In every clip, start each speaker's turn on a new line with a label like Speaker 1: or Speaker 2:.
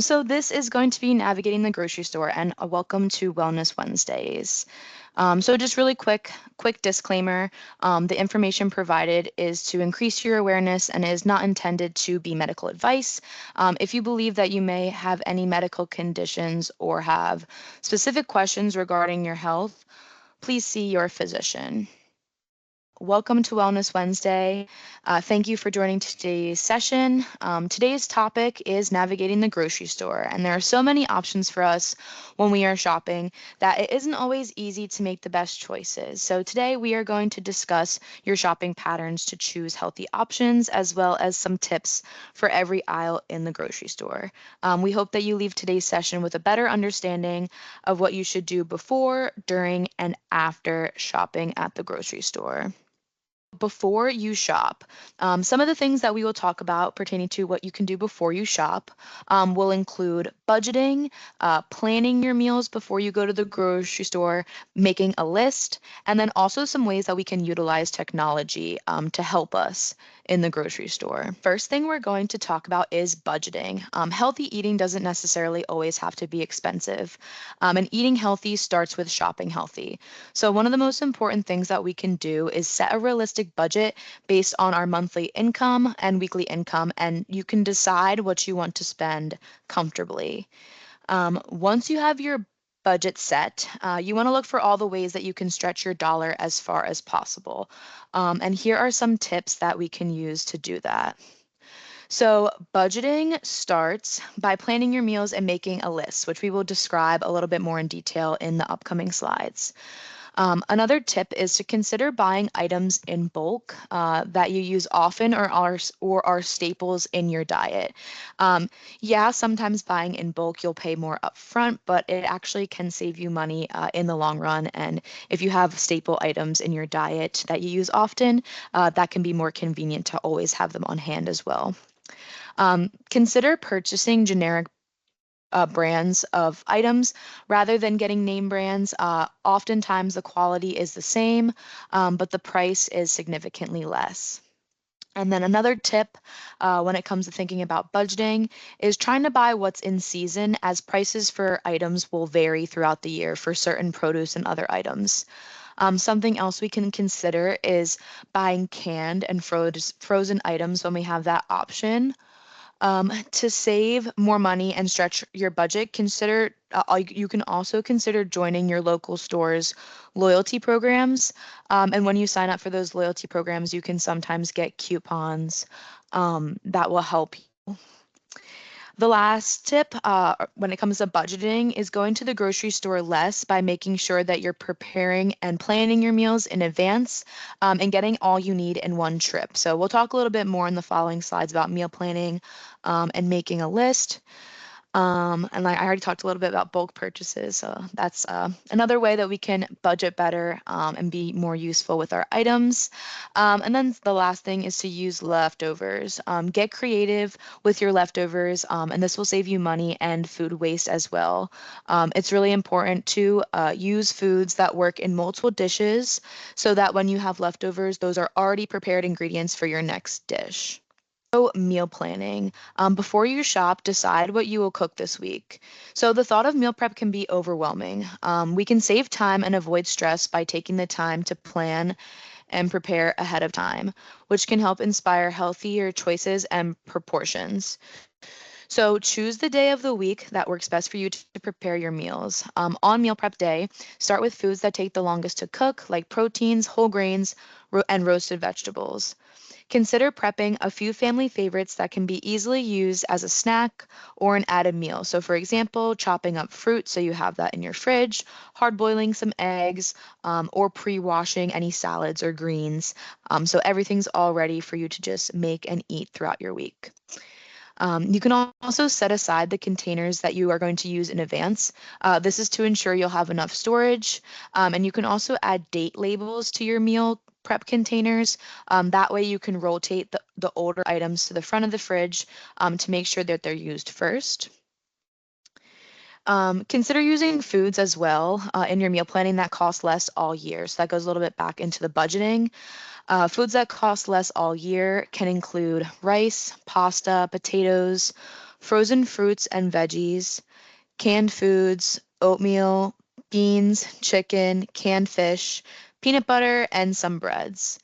Speaker 1: So this is going to be navigating the grocery store, and a welcome to Wellness Wednesdays. So just really quick disclaimer. The information provided is to increase your awareness and is not intended to be medical advice. If you believe that you may have any medical conditions or have specific questions regarding your health, please see your physician. Welcome to Wellness Wednesday. Thank you for joining today's session. Today's topic is navigating the grocery store, and there are so many options for us when we are shopping that it isn't always easy to make the best choices. So today we are going to discuss your shopping patterns to choose healthy options, as well as some tips for every aisle in the grocery store. We hope that you leave today's session with a better understanding of what you should do before, during, and after shopping at the grocery store. Before you shop, some of the things that we will talk about pertaining to what you can do before you shop will include budgeting, planning your meals before you go to the grocery store, making a list, and then also some ways that we can utilize technology to help us in the grocery store. First thing we're going to talk about is budgeting. Healthy eating doesn't necessarily always have to be expensive, and eating healthy starts with shopping healthy. So one of the most important things that we can do is set a realistic budget based on our monthly income and weekly income, and you can decide what you want to spend comfortably. Once you have your budget set, you want to look for all the ways that you can stretch your dollar as far as possible. And here are some tips that we can use to do that. So, budgeting starts by planning your meals and making a list, which we will describe a little bit more in detail in the upcoming slides. Another tip is to consider buying items in bulk that you use often or are staples in your diet. Yeah, sometimes buying in bulk you'll pay more upfront, but it actually can save you money in the long run. And if you have staple items in your diet that you use often, that can be more convenient to always have them on hand as well. Consider purchasing generic brands of items rather than getting name brands. Oftentimes the quality is the same, but the price is significantly less. And then another tip when it comes to thinking about budgeting is trying to buy what's in season, as prices for items will vary throughout the year for certain produce and other items. Something else we can consider is buying canned and frozen items when we have that option. To save more money and stretch your budget, you can also consider joining your local store's loyalty programs. And when you sign up for those loyalty programs, you can sometimes get coupons that will help you. The last tip when it comes to budgeting is going to the grocery store less by making sure that you're preparing and planning your meals in advance and getting all you need in one trip. So we'll talk a little bit more in the following slides about meal planning and making a list. And like I already talked a little bit about bulk purchases, so that's another way that we can budget better and be more useful with our items. And then the last thing is to use leftovers. Get creative with your leftovers, and this will save you money and food waste as well. It's really important to use foods that work in multiple dishes so that when you have leftovers, those are already prepared ingredients for your next dish. So, meal planning. Before you shop, decide what you will cook this week. So, the thought of meal prep can be overwhelming. We can save time and avoid stress by taking the time to plan and prepare ahead of time, which can help inspire healthier choices and proportions. So, choose the day of the week that works best for you to prepare your meals. On meal prep day, start with foods that take the longest to cook, like proteins, whole grains, and roasted vegetables. Consider prepping a few family favorites that can be easily used as a snack or an added meal. So, for example, chopping up fruit so you have that in your fridge, hard boiling some eggs, or pre washing any salads or greens. So, everything's all ready for you to just make and eat throughout your week. You can also set aside the containers that you are going to use in advance. This is to ensure you'll have enough storage. And you can also add date labels to your meal prep containers. That way you can rotate the older items to the front of the fridge to make sure that they're used first. Consider using foods as well in your meal planning that cost less all year. So that goes a little bit back into the budgeting. Foods that cost less all year can include rice, pasta, potatoes, frozen fruits and veggies, canned foods, oatmeal, beans, chicken, canned fish, peanut butter, and some breads.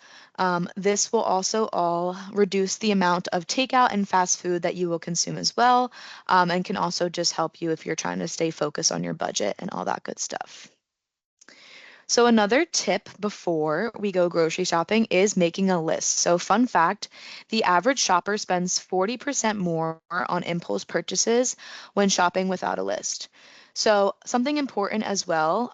Speaker 1: This will also all reduce the amount of takeout and fast food that you will consume as well, and can also just help you if you're trying to stay focused on your budget and all that good stuff. So another tip before we go grocery shopping is making a list. So fun fact, the average shopper spends 40% more on impulse purchases when shopping without a list. So something important as well,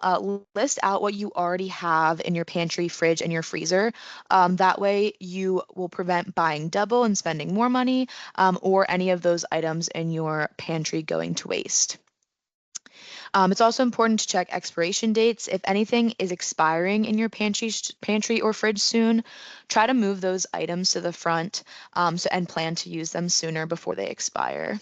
Speaker 1: list out what you already have in your pantry, fridge, and your freezer. That way you will prevent buying double and spending more money, or any of those items in your pantry going to waste. It's also important to check expiration dates. If anything is expiring in your pantry or fridge soon, try to move those items to the front, and plan to use them sooner before they expire.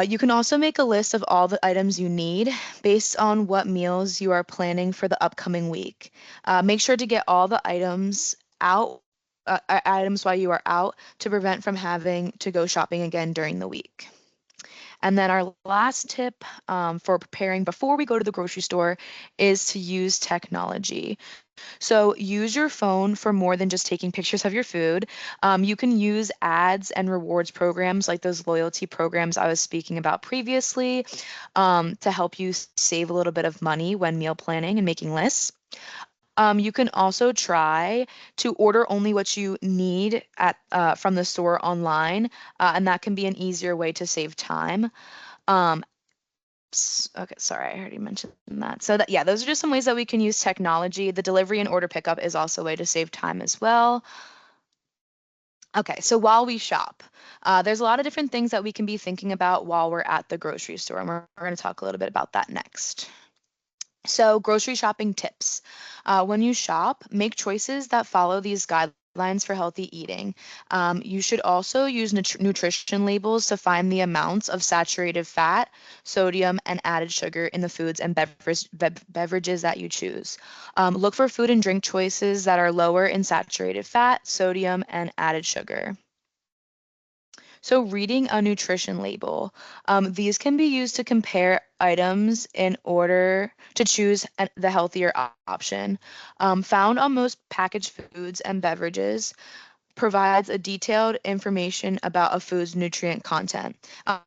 Speaker 1: You can also make a list of all the items you need based on what meals you are planning for the upcoming week. Make sure to get all the items while you are out to prevent from having to go shopping again during the week. And then our last tip for preparing before we go to the grocery store is to use technology. So use your phone for more than just taking pictures of your food. You can use ads and rewards programs like those loyalty programs I was speaking about previously, to help you save a little bit of money when meal planning and making lists. You can also try to order only what you need from the store online, and that can be an easier way to save time. Um, okay, sorry, I already mentioned that. So that, yeah, those are just some ways that we can use technology. The delivery and order pickup is also a way to save time as well. Okay, so while we shop, there's a lot of different things that we can be thinking about while we're at the grocery store, and we're going to talk a little bit about that next. So, grocery shopping tips. When you shop, make choices that follow these guidelines for healthy eating. You should also use nutrition labels to find the amounts of saturated fat, sodium, and added sugar in the foods and beverages that you choose. Look for food and drink choices that are lower in saturated fat, sodium, and added sugar. So, reading a nutrition label. These can be used to compare items in order to choose the healthier option. Found on most packaged foods and beverages, provides a detailed information about a food's nutrient content.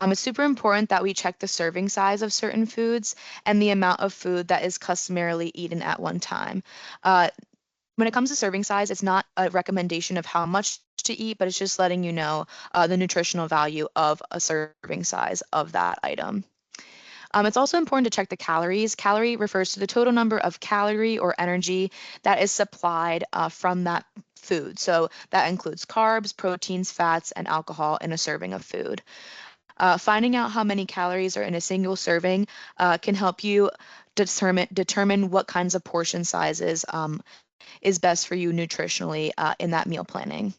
Speaker 1: It's super important that we check the serving size of certain foods and the amount of food that is customarily eaten at one time. Uh, when it comes to serving size, it's not a recommendation of how much to eat, but it's just letting you know the nutritional value of a serving size of that item. It's also important to check the calories. Calorie refers to the total number of calorie or energy that is supplied from that food. So that includes carbs, proteins, fats, and alcohol in a serving of food. Finding out how many calories are in a single serving can help you determine what kinds of portion sizes is best for you nutritionally in that meal planning.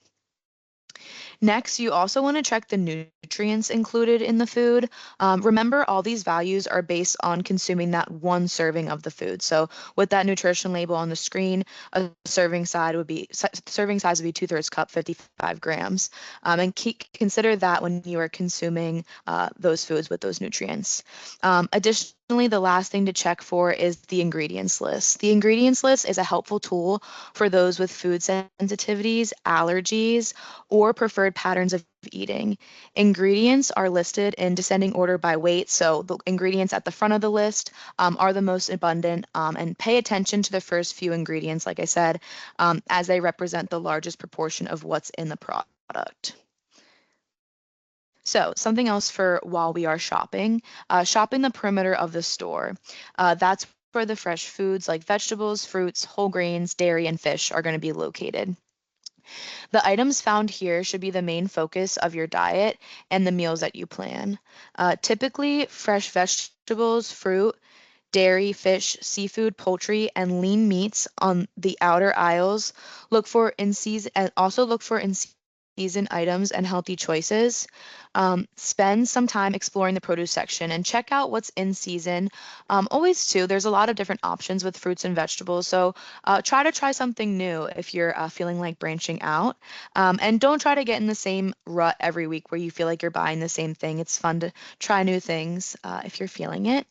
Speaker 1: Next, you also want to check the nutrients included in the food. Remember, all these values are based on consuming that one serving of the food. So with that nutrition label on the screen, a serving size would be 2/3 cup, 55 grams. And consider that when you are consuming those foods with those nutrients. Additionally, the last thing to check for is the ingredients list. The ingredients list is a helpful tool for those with food sensitivities, allergies, or preferred patterns of eating. Ingredients are listed in descending order by weight, so the ingredients at the front of the list are the most abundant, and pay attention to the first few ingredients, like I said, as they represent the largest proportion of what's in the product. So something else for while we are shopping, shopping the perimeter of the store. That's where the fresh foods like vegetables, fruits, whole grains, dairy, and fish are going to be located. The items found here should be the main focus of your diet and the meals that you plan. Typically, fresh vegetables, fruit, dairy, fish, seafood, poultry, and lean meats on the outer aisles. Look for in season and also look for in season items and healthy choices. Spend some time exploring the produce section and check out what's in season. Always, too, there's a lot of different options with fruits and vegetables. So try something new if you're feeling like branching out. And don't try to get in the same rut every week where you feel like you're buying the same thing. It's fun to try new things if you're feeling it.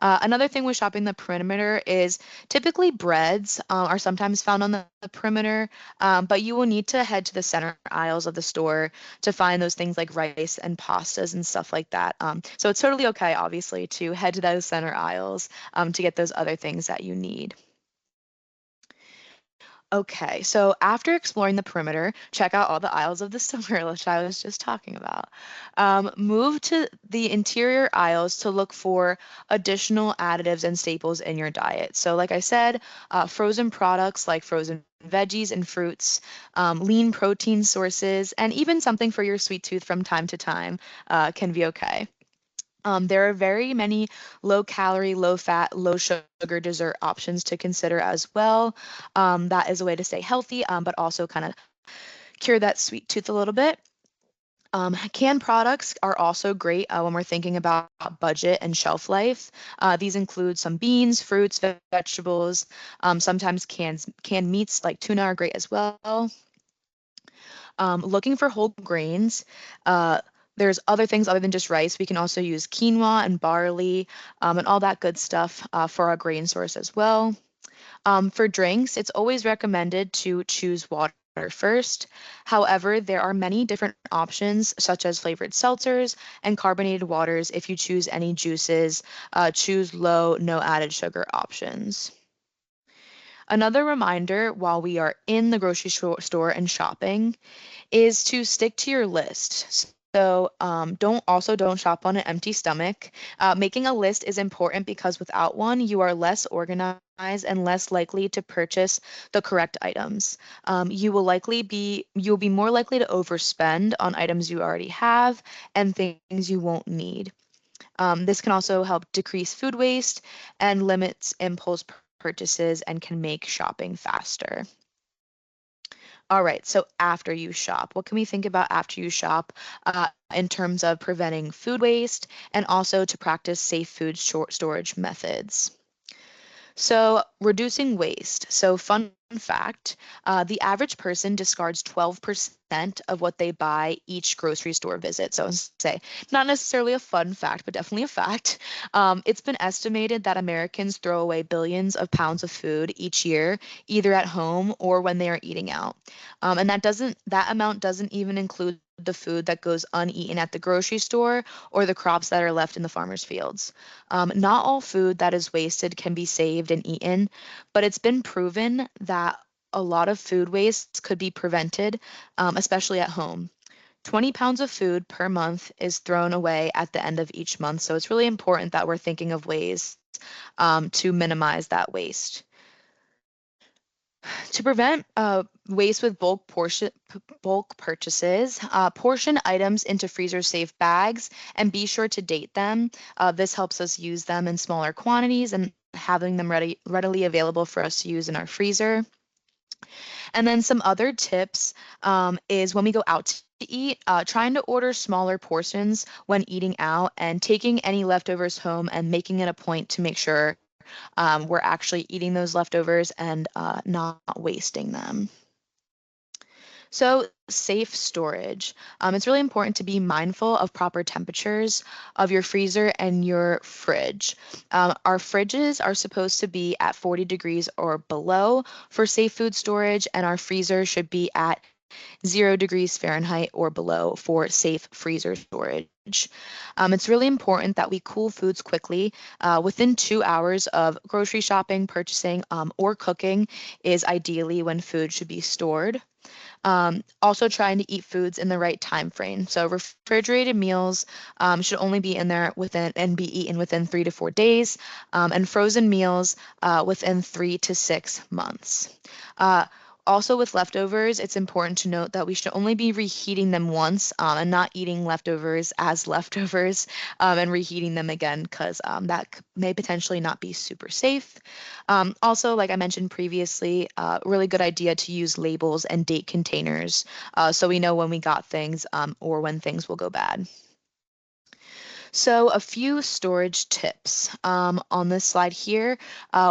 Speaker 1: Another thing with shopping the perimeter is typically breads are sometimes found on the perimeter, but you will need to head to the center aisles of the store to find those things like rice and pastas and stuff like that. So it's totally okay, obviously, to head to those center aisles to get those other things that you need. Okay, so after exploring the perimeter, check out all the aisles of the store, which I was just talking about. Move to the interior aisles to look for additional additives and staples in your diet. So, like I said, frozen products like frozen veggies and fruits, lean protein sources, and even something for your sweet tooth from time to time can be okay. There are very many low calorie, low fat, low sugar dessert options to consider as well. That is a way to stay healthy, but also kind of cure that sweet tooth a little bit. Canned products are also great when we're thinking about budget and shelf life. These include some beans, fruits, vegetables. Sometimes canned meats like tuna are great as well. Looking for whole grains. There's other things other than just rice. We can also use quinoa and barley and all that good stuff for our grain source as well. For drinks, it's always recommended to choose water first. However, there are many different options, such as flavored seltzers and carbonated waters. If you choose any juices, choose low, no added sugar options. Another reminder while we are in the grocery store and shopping is to stick to your list. So don't shop on an empty stomach. Making a list is important because without one, you are less organized and less likely to purchase the correct items. You'll be more likely to overspend on items you already have and things you won't need. This can also help decrease food waste and limits impulse purchases and can make shopping faster. All right, so after you shop, what can we think about after you shop in terms of preventing food waste and also to practice safe food storage methods? So, reducing waste. So, fun fact, the average person discards 12% of what they buy each grocery store visit. So, say, not necessarily a fun fact, but definitely a fact. It's been estimated that Americans throw away billions of pounds of food each year, either at home or when they are eating out. And that amount doesn't even include the food that goes uneaten at the grocery store or the crops that are left in the farmers' fields. Not all food that is wasted can be saved and eaten, but it's been proven that a lot of food waste could be prevented, especially at home. 20 pounds of food per month is thrown away at the end of each month, so it's really important that we're thinking of ways to minimize that waste. To prevent waste with bulk purchases, portion items into freezer-safe bags and be sure to date them. This helps us use them in smaller quantities and having them readily available for us to use in our freezer. And then some other tips is when we go out to eat, trying to order smaller portions when eating out and taking any leftovers home and making it a point to make sure we're actually eating those leftovers and not wasting them. So, safe storage. It's really important to be mindful of proper temperatures of your freezer and your fridge. Our fridges are supposed to be at 40 degrees or below for safe food storage, and our freezer should be at 0 degrees Fahrenheit or below for safe freezer storage. It's really important that we cool foods quickly. Within 2 hours of grocery shopping, purchasing, or cooking is ideally when food should be stored. Also trying to eat foods in the right time frame. So refrigerated meals should only be in there within and be eaten within 3 to 4 days, and frozen meals within 3 to 6 months. Uh, Also with leftovers, it's important to note that we should only be reheating them once and not eating leftovers as leftovers and reheating them again because may potentially not be super safe. Also, like I mentioned previously, really good idea to use labels and date containers so we know when we got things or when things will go bad. So a few storage tips on this slide here.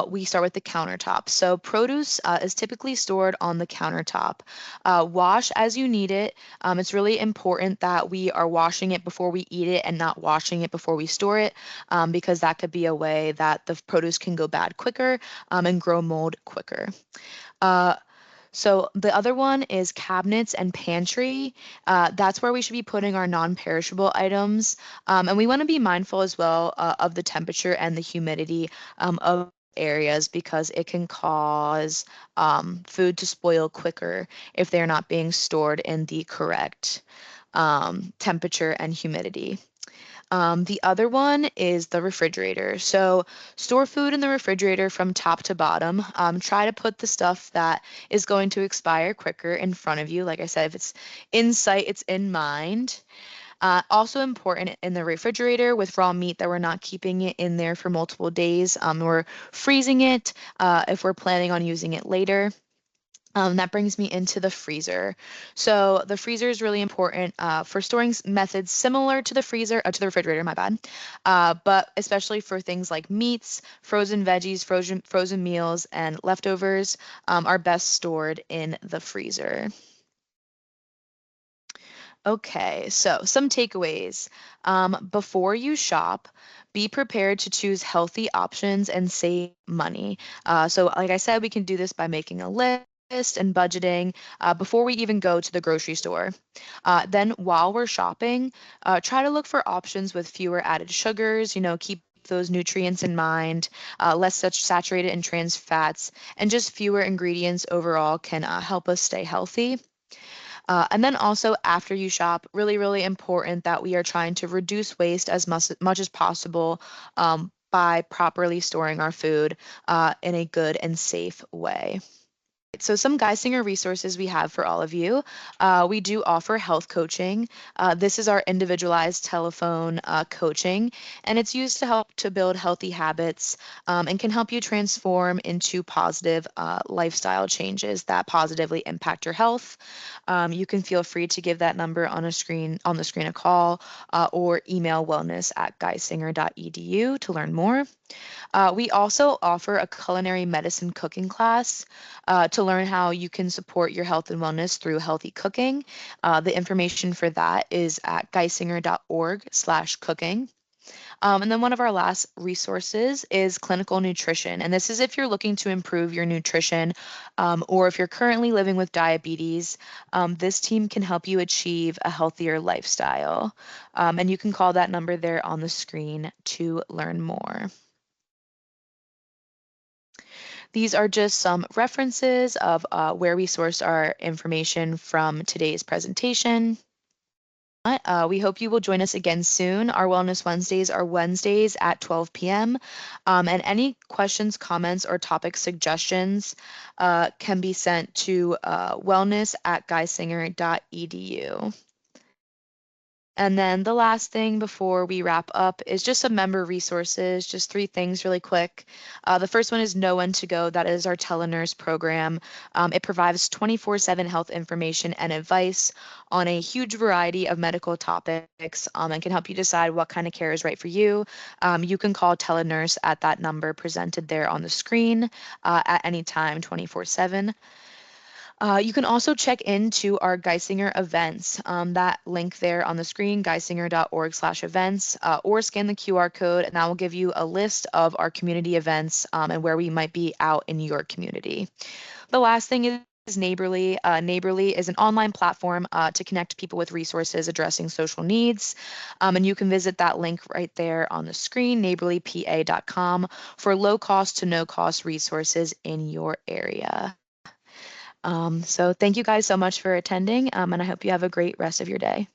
Speaker 1: We start with the countertop. So produce is typically stored on the countertop. Wash as you need it. It's really important that we are washing it before we eat it and not washing it before we store it because that could be a way that the produce can go bad quicker and grow mold quicker. Uh, so the other one is cabinets and pantry. That's where we should be putting our non-perishable items. And we want to be mindful as well of the temperature and the humidity of areas because it can cause food to spoil quicker if they're not being stored in the correct temperature and humidity. The other one is the refrigerator. So store food in the refrigerator from top to bottom. Try to put the stuff that is going to expire quicker in front of you. Like I said, if it's in sight, it's in mind. Also important in the refrigerator with raw meat that we're not keeping it in there for multiple days. We're freezing it if we're planning on using it later. That brings me into the freezer. So the freezer is really important for storing methods similar to the freezer, to the refrigerator, my bad. But especially for things like meats, frozen veggies, frozen meals, and leftovers are best stored in the freezer. Okay, so some takeaways. Before you shop, be prepared to choose healthy options and save money. So like I said, we can do this by making a list and budgeting before we even go to the grocery store. Then while we're shopping, try to look for options with fewer added sugars, keep those nutrients in mind, less such saturated and trans fats, and just fewer ingredients overall can help us stay healthy. And then also after you shop, really, really important that we are trying to reduce waste as much as possible by properly storing our food in a good and safe way. So some Geisinger resources we have for all of you. We do offer health coaching. This is our individualized telephone coaching, and it's used to help to build healthy habits and can help you transform into positive lifestyle changes that positively impact your health. You can feel free to give that number on the screen a call or email wellness@geisinger.edu to learn more. We also offer a culinary medicine cooking class to learn how you can support your health and wellness through healthy cooking. The information for that is at geisinger.org/cooking. And then one of our last resources is clinical nutrition. And this is if you're looking to improve your nutrition or if you're currently living with diabetes, this team can help you achieve a healthier lifestyle. And you can call that number there on the screen to learn more. These are just some references of where we sourced our information from today's presentation. We hope you will join us again soon. Our Wellness Wednesdays are Wednesdays at 12 p.m. And any questions, comments, or topic suggestions can be sent to wellness@geisinger.edu. And then the last thing before we wrap up is just some member resources, just 3 things really quick. The first one is Know When to Go. That is our telenurse program. It provides 24/7 health information and advice on a huge variety of medical topics and can help you decide what kind of care is right for you. You can call telenurse at that number presented there on the screen at any time, 24/7. You can also check into our Geisinger events. That link there on the screen, geisinger.org/events, or scan the QR code, and that will give you a list of our community events and where we might be out in your community. The last thing is Neighborly. Neighborly is an online platform to connect people with resources addressing social needs. And you can visit that link right there on the screen, neighborlypa.com, for low cost to no cost resources in your area. So thank you guys so much for attending, and I hope you have a great rest of your day.